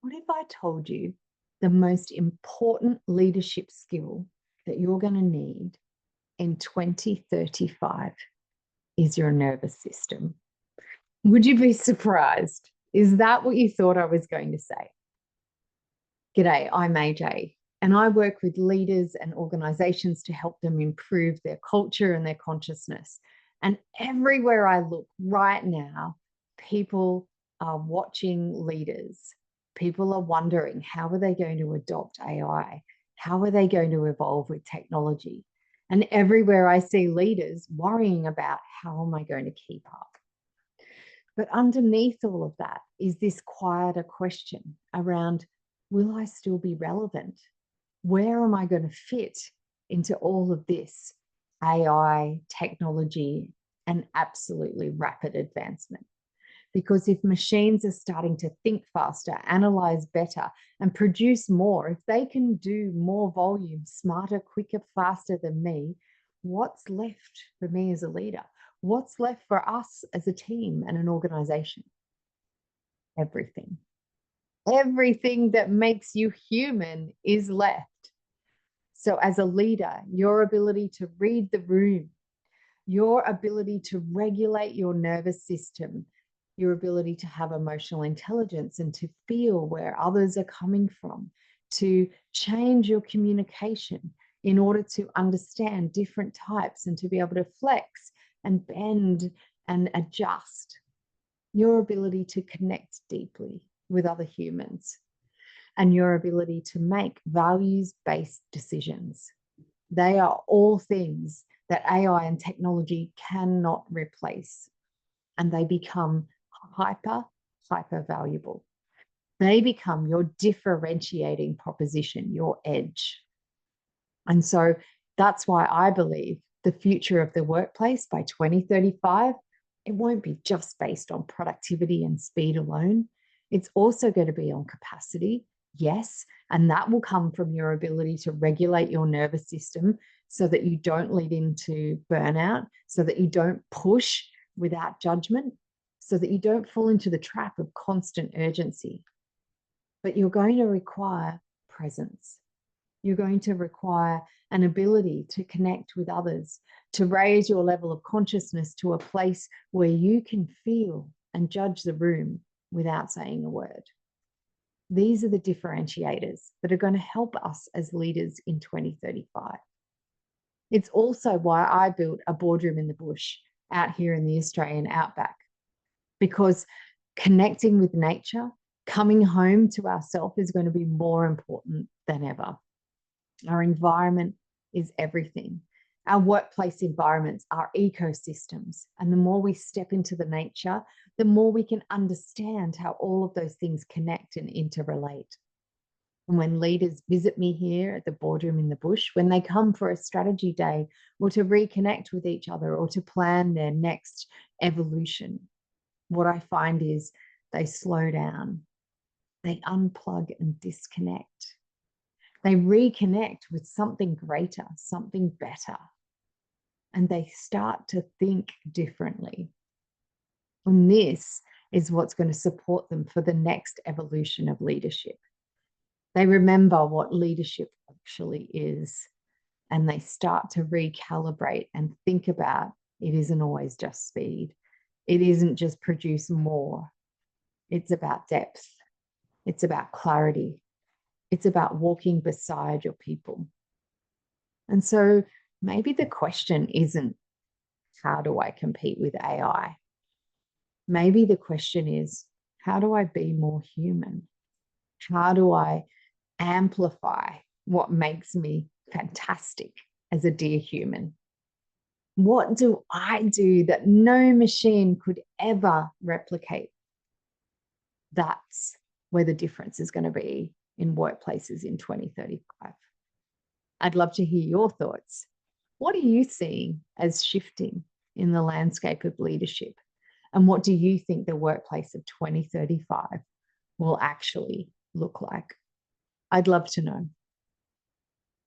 What if I told you the most important leadership skill that you're going to need in 2035 is your nervous system? Would you be surprised? Is that what you thought I was going to say? G'day, I'm AJ, and I work with leaders and organizations to help them improve their culture and their consciousness. And everywhere I look right now, people are watching leaders. People are wondering, how are they going to adopt AI? How are they going to evolve with technology? And everywhere I see leaders worrying about, how am I going to keep up? But underneath all of that is this quieter question around, will I still be relevant? Where am I going to fit into all of this AI, technology, and absolutely rapid advancement? Because if machines are starting to think faster, analyze better, and produce more, if they can do more volume, smarter, quicker, faster than me, what's left for me as a leader? What's left for us as a team and an organization? Everything. Everything that makes you human is left. So, as a leader, your ability to read the room, your ability to regulate your nervous system, your ability to have emotional intelligence and to feel where others are coming from, to change your communication in order to understand different types and to be able to flex and bend and adjust, your ability to connect deeply with other humans, and your ability to make values-based decisions. They are all things that AI and technology cannot replace, and they become hyper valuable. They become your differentiating proposition, your edge. And so that's why I believe the future of the workplace by 2035, it won't be just based on productivity and speed alone. It's also going to be on capacity, yes, and that will come from your ability to regulate your nervous system so that you don't lead into burnout, so that you don't push without judgment, so that you don't fall into the trap of constant urgency. But you're going to require presence. You're going to require an ability to connect with others, to raise your level of consciousness to a place where you can feel and judge the room without saying a word. These are the differentiators that are going to help us as leaders in 2035. It's also why I built a boardroom in the bush out here in the Australian outback, because connecting with nature, coming home to ourselves is going to be more important than ever. Our environment is everything. Our workplace environments are ecosystems. And the more we step into the nature, the more we can understand how all of those things connect and interrelate. And when leaders visit me here at the boardroom in the bush, when they come for a strategy day or to reconnect with each other or to plan their next evolution, what I find is they slow down, they unplug and disconnect. They reconnect with something greater, something better, and they start to think differently. And this is what's going to support them for the next evolution of leadership. They remember what leadership actually is, and they start to recalibrate and think about it isn't always just speed. It isn't just produce more. It's about depth. It's about clarity. It's about walking beside your people. And so maybe the question isn't, how do I compete with AI? Maybe the question is, how do I be more human? How do I amplify what makes me fantastic as a dear human? What do I do that no machine could ever replicate? That's where the difference is going to be in workplaces in 2035. I'd love to hear your thoughts. What are you seeing as shifting in the landscape of leadership? And what do you think the workplace of 2035 will actually look like? I'd love to know.